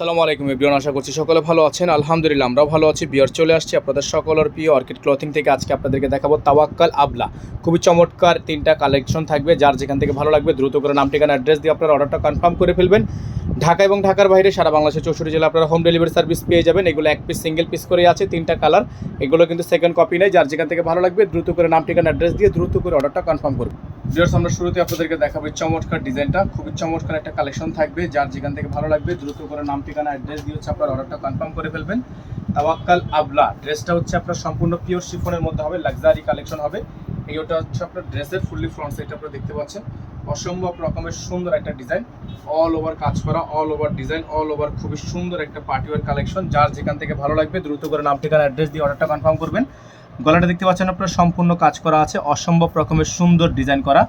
আসসালামু আলাইকুম এভরিওয়ান, আশা করছি সকলে ভালো আছেন। আলহামদুলিল্লাহ আমরাও ভালো আছি। বিয়ার চলে আসছি আপনাদের সকলের প্রিয় অর্কিড ক্লথিং থেকে। আজকে আপনাদেরকে দেখাবো তাওয়াক্কাল আবলা। খুবই চমৎকার তিনটা কালেকশন থাকবে, যার যেখান থেকে ভালো লাগবে দ্রুত করে নাম ঠিকানা অ্যাড্রেস দিয়ে আপনারা অর্ডারটা কনফার্ম করে ফেলবেন। ঢাকা এবং ঢাকার বাইরে সারা বাংলাদেশের 64 জেলা আপনারা হোম ডেলিভারি সার্ভিস পেয়ে যাবেন। এগুলো এক পিস সিঙ্গেল পিস করে আছে, তিনটা কালার। এগুলো কিন্তু সেকেন্ড কপি নেই, যার যেখান থেকে ভালো লাগবে দ্রুত করে নাম ঠিকানা অ্যাড্রেস দিয়ে দ্রুত করে অর্ডারটা কনফার্ম করবেন। ভিউয়ার্স, আমরা শুরুতে আপনাদেরকে দেখাবো চমৎকার ডিজাইনটা। খুবই চমৎকার একটা কালেকশন থাকবে, যার যেখান থেকে ভালো লাগবে দ্রুত করে নাম ঠিকানা অ্যাড্রেস দিয়ে হচ্ছে আপনার অর্ডারটা কনফার্ম করে ফেলবেন। তাওয়াক্কাল আবলা ড্রেসটা হচ্ছে আপনার সম্পূর্ণ পিওর শিফনের মধ্যে হবে, লাক্সারি কালেকশন হবে। এইটা হচ্ছে আপনার ড্রেসের ফুললি ফ্রন্ট সাইড আপনারা দেখতে পাচ্ছেন। অসম্ভব রকমের সুন্দর একটা ডিজাইন, অল ওভার কাজ করা, all over design, all over খুবই সুন্দর একটা পার্টিওয়ার কালেকশন। যার যেখান থেকে ভালো লাগবে দ্রুত করে নাম ঠিকানা অ্যাড্রেস দিয়ে অর্ডারটা কনফার্ম করবেন। গলাটা দেখতে পাচ্ছেন আপনার সম্পূর্ণ কাজ করা আছে, অসম্ভব রকমের সুন্দর ডিজাইন করা।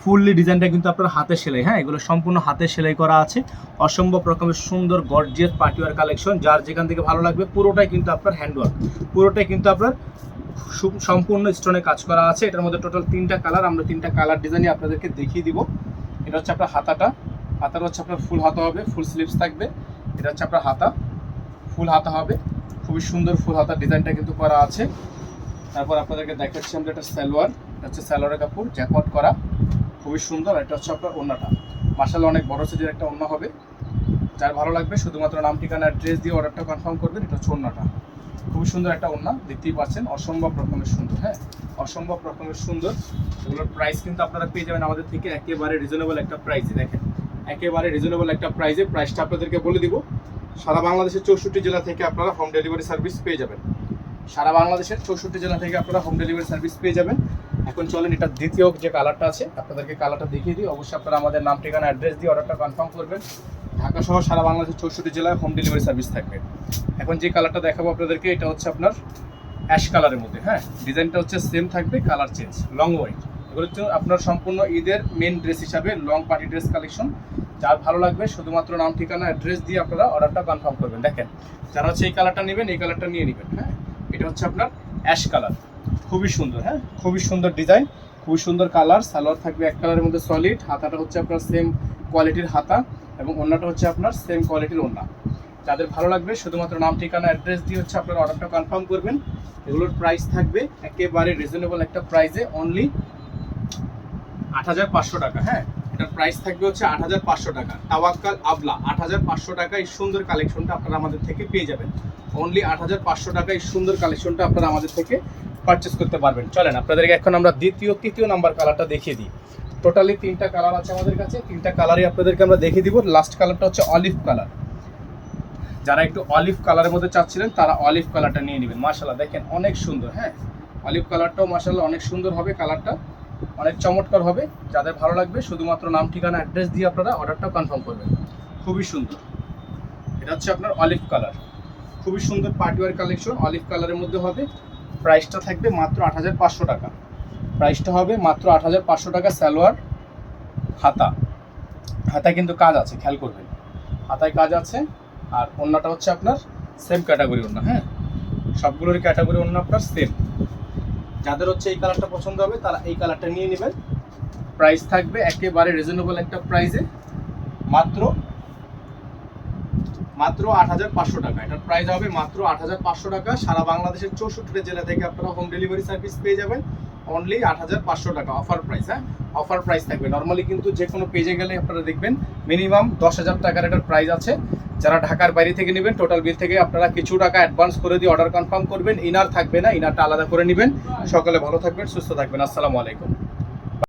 ফুললি ডিজাইনটা কিন্তু আপনার হাতে সেলাই, হ্যাঁ এগুলো সম্পূর্ণ হাতে সেলাই করা আছে। অসম্ভব রকমের সুন্দর গর্জিয়াস পার্টিওয়ার কালেকশন, যার যেখান থেকে ভালো লাগবে। পুরোটাই কিন্তু আপনার হ্যান্ডওয়ার্ক, পুরোটাই কিন্তু আপনার সম্পূর্ণ স্টোনে কাজ করা আছে। এটার মধ্যে টোটাল তিনটা কালার, আমরা তিনটা কালার ডিজাইনই আপনাদেরকে দেখিয়ে দিব। এটা হচ্ছে আপনার হাতাটা হচ্ছে আপনার ফুল হাতা হবে, ফুল স্লিভস থাকবে। এটা হচ্ছে আপনার হাতা, ফুল হাতা হবে, খুবই সুন্দর ফুল হাতা ডিজাইনটা কিন্তু করা আছে। তারপর আপনাদেরকে দেখাচ্ছি আমরা এটা সালোয়ার, এটা হচ্ছে সালোয়ারের কাপড় জ্যাকট করা, খুবই সুন্দর। এটা হচ্ছে আপনার ওড়নাটা, মাশাআল্লাহ অনেক বড় সাইজের একটা ওড়না হবে। যার ভালো লাগবে শুধুমাত্র নাম ঠিকানা অ্যাড্রেস দিয়ে অর্ডারটা কনফার্ম করবেন। এটা হচ্ছে ওড়নাটা, খুবই সুন্দর একটা ওড়না, দেখতেই পাচ্ছেন অসম্ভব রকমের সুন্দর, হ্যাঁ অসম্ভব রকমের সুন্দর। এগুলোর প্রাইস কিন্তু আপনারা পেয়ে যাবেন আমাদের থেকে একেবারে রিজনেবল একটা প্রাইসে। দেখেন একেবারে রিজনেবল একটা প্রাইসে, প্রাইসটা আপনাদেরকে বলে দিব। সারা বাংলাদেশের 64 জেলা থেকে আপনারা হোম ডেলিভারি সার্ভিস পেয়ে যাবেন। সারা বাংলাদেশের 64 জেলা থেকে আপনারা হোম ডেলিভারি সার্ভিস পেয়ে যাবেন। এখন চলেন এটা দ্বিতীয় যে কালারটা আছে আপনাদেরকে কালারটা দেখিয়ে দিই। অবশ্যই আপনারা আমাদের নাম ঠিকানা অ্যাড্রেস দিয়ে অর্ডারটা কনফার্ম করবেন। ঢাকা সহ সারা বাংলাদেশের 64 জেলায় হোম ডেলিভারি সার্ভিস থাকবে। এখন যে কালারটা দেখাবো আপনাদেরকে, এটা হচ্ছে আপনার অ্যাশ কালারের মধ্যে, হ্যাঁ ডিজাইনটা হচ্ছে সেম থাকবে, কালার চেঞ্জ, লং ওয়াইট। এগুলো হচ্ছে আপনার সম্পূর্ণ ঈদের মেন ড্রেস হিসাবে লং পার্টি ড্রেস কালেকশন। যার ভালো লাগবে শুধুমাত্র নাম ঠিকানা অ্যাড্রেস দিয়ে আপনারা অর্ডারটা কনফার্ম করবেন। দেখেন যারা হচ্ছে এই কালারটা নেবেন, এই কালারটা নিয়ে নেবেন। হ্যাঁ এটা হচ্ছে আপনার অ্যাশ কালার, খুবই সুন্দর, হ্যাঁ খুবই সুন্দর ডিজাইন, খুবই সুন্দর কালার। সালোয়ার থাকবে এক কালারের মধ্যে সলিড, হাতাটা হচ্ছে আপনার সেম কোয়ালিটির হাতা এবং ওড়নাটা হচ্ছে আপনার সেম কোয়ালিটির ওড়না। যাদের ভালো লাগবে শুধুমাত্র নাম ঠিকানা অ্যাড্রেস দিয়ে হচ্ছে আপনারা অর্ডারটা কনফার্ম করবেন। এগুলোর প্রাইস থাকবে একেবারে রিজনেবল একটা প্রাইসে, অনলি 8500 টাকা। হ্যাঁ এটার প্রাইস থাকবে হচ্ছে 8500 টাকা। তাওয়াক্কাল আবলা 8500 টাকা। এই সুন্দর কালেকশনটা আপনারা আমাদের থেকে পেয়ে যাবেন। অনলি 8500 টাকা এই সুন্দর কালেকশনটা আপনারা আমাদের থেকে পারচেস করতে পারবেন। চলেন আপনাদেরকে এখন আমরা তৃতীয় নাম্বার কালারটা দেখিয়ে দিই। টোটালি তিনটা কালার আছে আমাদের কাছে, তিনটা কালারই আপনাদেরকে আমরা দেখিয়ে দিব। লাস্ট কালারটা হচ্ছে অলিভ কালার। যারা একটু অলিভ কালারের মধ্যে চাচ্ছিলেন তারা অলিভ কালারটা নিয়ে নেবেন। মাশাআল্লাহ দেখেন অনেক সুন্দর, হ্যাঁ অলিভ কালারটাও মাশাআল্লাহ অনেক সুন্দর হবে, কালারটা অনেক চমৎকার হবে। যাদের ভালো লাগবে শুধুমাত্র নাম ঠিকানা অ্যাড্রেস দিয়ে আপনারা অর্ডারটা কনফার্ম করবেন। খুবই সুন্দর, এটা হচ্ছে আপনার অলিভ কালার, খুবই সুন্দর পার্টিওয়ার কালেকশন। অলিভ কালারের মধ্যে হবে, প্রাইসটা থাকবে মাত্র 8500 টাকা। প্রাইসটা হবে মাত্র 8500 টাকা। সালোয়ার, হাতায় কিন্তু কাজ আছে, খেয়াল করবেন হাতায় কাজ আছে। আর ওড়নাটা হচ্ছে আপনার সেম ক্যাটাগরি ওড়না, হ্যাঁ সবগুলোরই ক্যাটাগরি ওড়না আপনার সেম। যাদের হচ্ছে এই কালারটা পছন্দ হবে তারা এই কালারটা নিয়ে নেবেন। প্রাইস থাকবে একেবারে রিজনেবল একটা প্রাইসে, মাত্র 8500 টাকা। এটার প্রাইস হবে মাত্র 8500 টাকা। সারা বাংলাদেশের 64 জেলা থেকে আপনারা হোম ডেলিভারি সার্ভিস পেয়ে যাবেন। অনলি 8500 টাকা অফার প্রাইস, হ্যাঁ অফার প্রাইস থাকবে। নর্মালি কিন্তু যে কোনো পেজে গেলে আপনারা দেখবেন মিনিমাম 10,000 টাকার এটার প্রাইস আছে। যারা ঢাকার বাইরে থেকে নেবেন টোটাল বিল থেকে আপনারা কিছু টাকা অ্যাডভান্স করে দিয়ে অর্ডার কনফার্ম করবেন। ইনার থাকবে না, ইনারটা আলাদা করে নেবেন। সকলে ভালো থাকবেন, সুস্থ থাকবেন। আসসালামু আলাইকুম।